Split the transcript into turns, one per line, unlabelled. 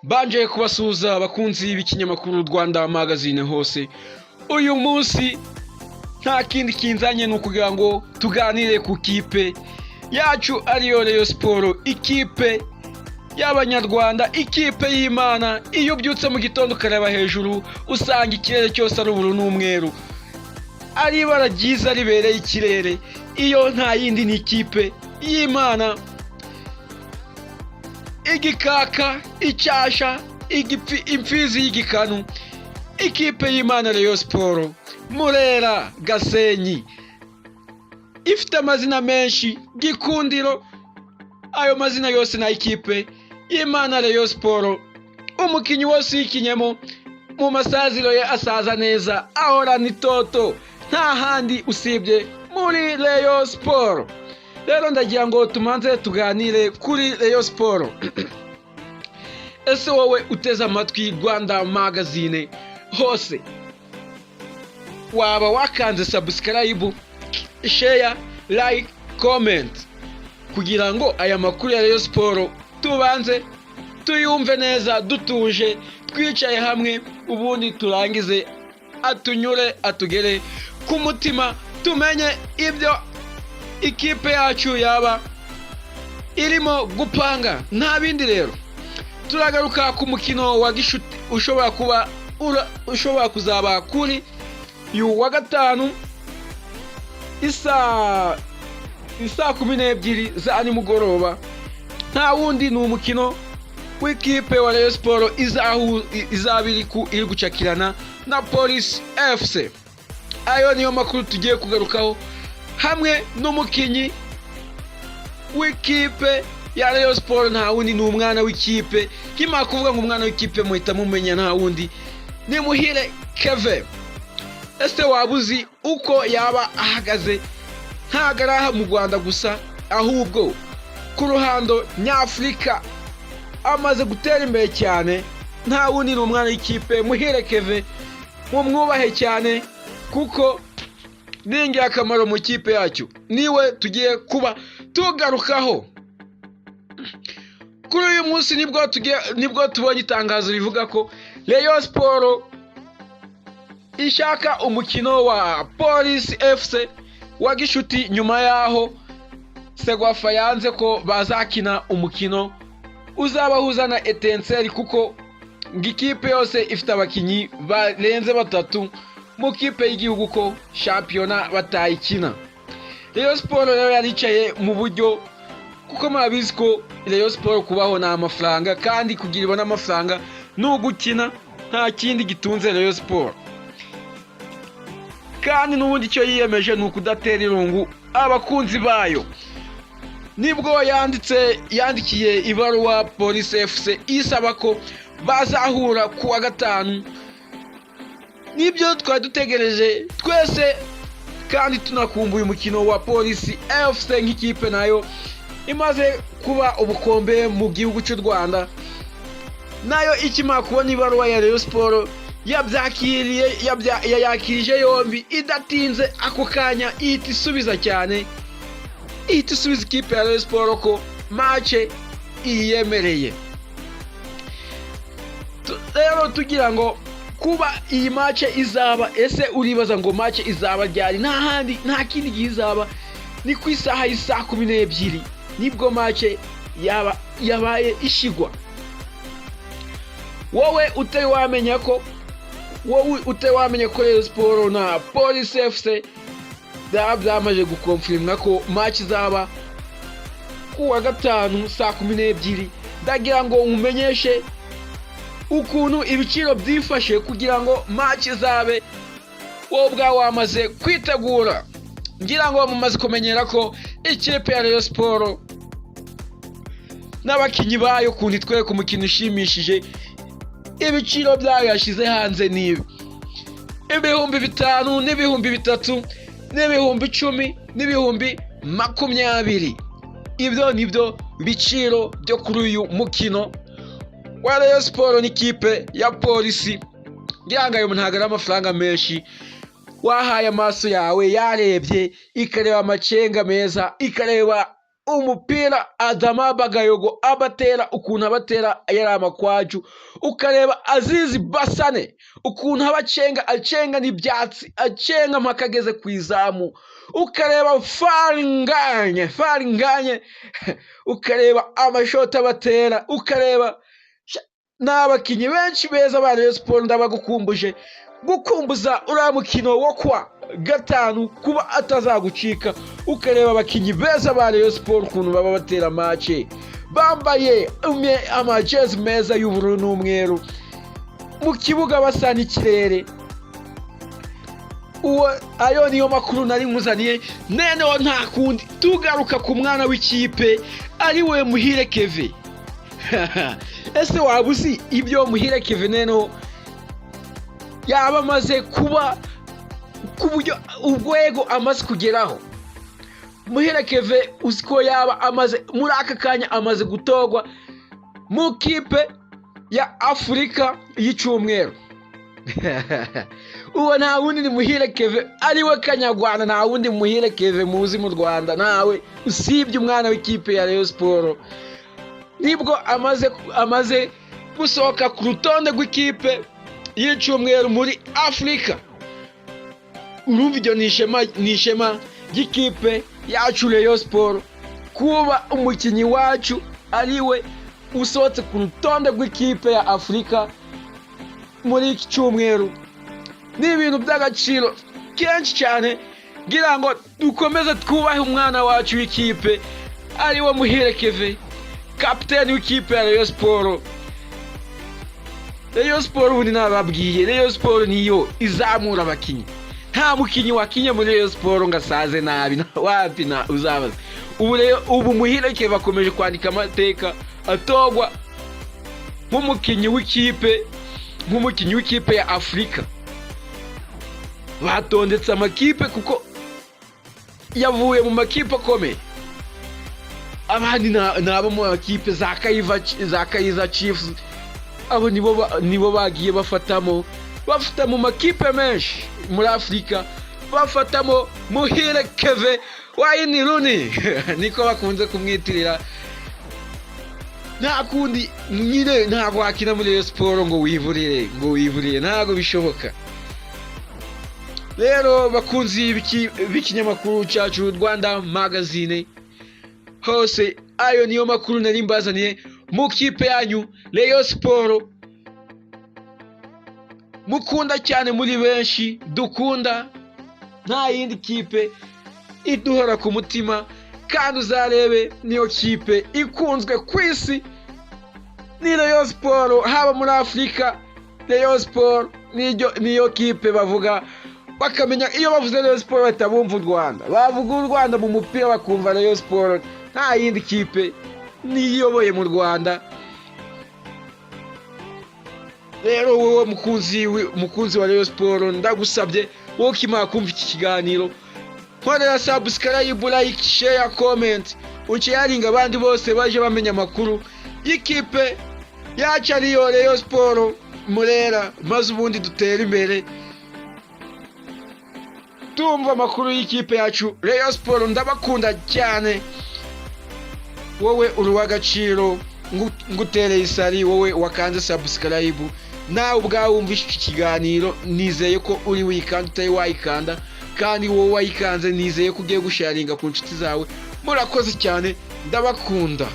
Banje kubasuhuza abakunzi b'ikinyamakuru Rwanda Magazine hose. Uyu munsi nta kindi kinzanye nukugira ngo tuganire ku kipe yacu ariyo Rayon Sport, ikipe y'Abanyarwanda, ikipe y'Imana. Iyo byutse mu gitondo ukareba hejuru usanga ikirere cyose ari ubururu n'umweru, ari ibara ryiza ribereye ikirere. Iyo nta yindi ni ikipe y'Imana, igikaka, icyasha, imfizi y'igikanu, ikipe y'Imana Rayon Sport, Murera, Gasenyi, ifite amazina menshi, Gikundiro. Ayo mazina yose na ikipe y'Imana Rayon Sport. Umukinyi wose yikinyemo mu masaziro ye asaza neza, ahorana itoto, nta handi usibye muri Rayon Sport. Rero ndagira ngo tumanze tuganire kuri Rayon Sport. Ese wowe uteze amatwi Rwanda Magazine hose, waba wakanze subscribe, share, like, comment kugira ngo aya makuru ya Rayon Sport tubanze tuyumve neza dutuje, twicaye hamwe, ubundi turangize atunyure atugere ku mutima, tumenye ibyo ikipe yacu yaba irimo gupanga. Nta bindi rero, turagaruka ku mukino wa gishuti ushobora kuzaba kuri wa gatanu isa 12 za nimugoroba. Nta wundi ni umukino w'ikipe wa Rayon Sport izabiri iri gucakirana na Police FC. Ayo niyo makuru tugiye kugarukaho, hamwe n'umukinyi w'ikipe ya Rayon Sport. Nta wundi ni umwana w'ikipe, kima kuvuga ngo umwana w'ikipe muhita mumenya, nta wundi ni Muhire Keven. Ese wabuzi uko yaba ahagaze? Ntagaraha mu Rwanda gusa, ahubwo ku ruhando nyafurika amaze gutera imbere cyane. Nta wundi ni umwana w'ikipe Muhire Keven, mumwubahe cyane kuko ni ingirakamaro mu kipe yacu. Niwe tugiye kuba tugarukaho. Kuri uyu munsi nibwo tubonye itangazo rivuga ko Rayon Sport ishaka umukino wa Police FC wa gishuti, nyuma yaho Segwafa yanze ko bazakina umukino uzabahuza na Etincelle, kuko ikipe yose ifite abakinyi barenze 3 mu kipe y'igihugu ko shampiyona batayikina. Rayon Sport rero yaricaye mu buryo, kuko murabizi ko Rayon Sport kubaho na amafaranga, kandi kugira ibona amafaranga n'ugukina, nta kindi gitunze Rayon Sport. Kandi n'ubundi icyo yiyemeje ni ukudatera irungu abakunzi bayo. Nibwo yandikiye ibaruwa Police FC isaba ko bazahura ku wa gatanu. Nibyo twari dutegereje twese, kandi tunakumbuye umukino wa Police FC nk'ikipe nayo imaze kuba ubukombe mu gihugu cy'u Rwanda. Nayo ikimara kubona ibaruwa ya Rayon Sport yakirije yombi, idatinze ako kanya ihita isubiza ikipe ya Rayon Sport ko match iyemereye. Rero tugira ngo kuba iyi match izaba, ese uribaza ngo match izaba ryari? Nta kindi gizaba, ni ku isaha y'isa 12 nibwo match yabaye ishigwa. Wowe utari wamenya ko Rayon Sport na Police FC byamaje gukonfirmwa ko match izaba ku wa gatanu saa 12. Ndagira ngo mumenyeshe ukuntu ibiciro byifashe kugira ngo match izabe. Wowe ubwawe wamaze kwitegura, ngira ngo mumaze kumenyera ko ikipe ya Rayon Sport n'abakinyi bayo kundi twe ku mukino ushimishije. Ibiciro byayo yashize hanze ni 5,000 n'ibihumbi 3 n'ibihumbi 10 n'ibihumbi 20. Ibyo nibyo biciro byo kuri uyu mukino wa Rayon Sport n'ikipe ya Police. Ngirangayo ntagara amafaranga menshi, wahaye amaso yawe yarebye, ikareba amacenga meza, ikareba umupira Adama Bagayogo abatera ukuntu abatera yari amakwaju, ukareba Azizi Basane ukuntu acenga n'ibyatsi acenga mpaka ageze ku izamu, ukareba faringanye ukareba amashoti abatera, ukareba n'abakinnyi benshi beza ba Rayon Sport. Gukumbuza uriya mukino wo kwa gatanu kuba atazagucika, ukareba abakinnyi beza ba Rayon Sport ukuntu baba batera match, bambaye amajezi meza y'ubururu n'umweru, mu kibuga basa n'ikirere. Ayo niyo makuru nari nkuzaniye. Noneho nta kundi tugaruka ku mwana w'ikipe ari we Muhire Keven. Ese waba uzi ibyo Muhire Keven noneho yaba amaze kuba ku buryo urwego amaze kugeraho? Muhire Keven uzi ko yaba amaze muri aka kanya amaze gutogwa mu kipe ya Afurika y'Icyumweru. Uwo nta wundi ni Muhire Keven, ari we Kanyarwanda, nta wundi Muhire Keven muzi mu Rwanda nawe usibye umwana w'ikipe ya Rayon Sport. Nibwo amaze gusohoka ku rutonde rw'ikipe y'Icyumweru muri Afurika. Urumva ibyo ni ishema ry'ikipe yacu Rayon Sport, kuba umukinnyi wacu ari we usohotse ku rutonde rw'ikipe ya Afurika muri iki cyumweru. Ni ibintu by'agaciro kenshi cyane, ngira ngo dukomeze twubahe umwana wacu w'ikipe ari we Muhire Keven, kapiteni w'ikipe ya Rayon Sport. Rayon Sport ubundi nababwiye, Rayon Sport niyo izamura abakinnyi. Nta mukinnyi wakinye muri Rayon Sport ngo asaze nabi, wapi na uzabaza. Ubu Muhire Keven akomeje kwandika amateka, atogwa nk'umukinnyi w'ikipe ya Afurika. Batondetse amakipe kuko yavuye mu makipe akomeye. Abandi nabo mu makipe za Kaizer Chiefs, abo nibo bagiye bafata mu makipe menshi muri Afurika, bafatamo Muhire Keven wayini Runi niko bakunze kumwitirira. Nta kundi nyine, ntabwo wakina muri Rayon Sport ngo wivurire, ntabwo bishoboka. Rero bakunzi b'ikinyamakuru cyacu Rwanda Magazine hose, ayo niyo makuru nari mbazaniye mu kipe yanyu Rayon Sport mukunda cyane, muri benshi dukunda. Nta yindi kipe iduhora ku mutima, kandi uzarebe niyo kipe ikunzwe ku isi ni Rayon Sport. Haba muri Afurika, Rayon Sport niyo kipe bavuga, bakamenya iyo bavuze Rayon Sport batabumva u Rwanda, bavuga u Rwanda mu mupira bakumva Rayon Sport. Nta yindi kipe niyoboye mu Rwanda. Rero wowe mukunzi wa Rayon Sport, ndagusabye wowe ukimara kumva iki kiganiro, nkorera subscribe, like, share, comment, unsharinga abandi bose baje bamenya amakuru y'ikipe yacu ariyo Rayon Sport Murera, maze ubundi dutera imbere tumva amakuru y'ikipe yacu Rayon Sport. Ndabakunda cyane, wowe uri w'agaciro, ngutereye isari wowe wakanze subscribe. Nawe ubwawe wumva iki kiganiro, nizeye ko uri wikanda utari wayikanda, kandi wowe wayikanze nizeye ko ugiye gusharinga ku nshuti zawe. Murakoze cyane, ndabakunda.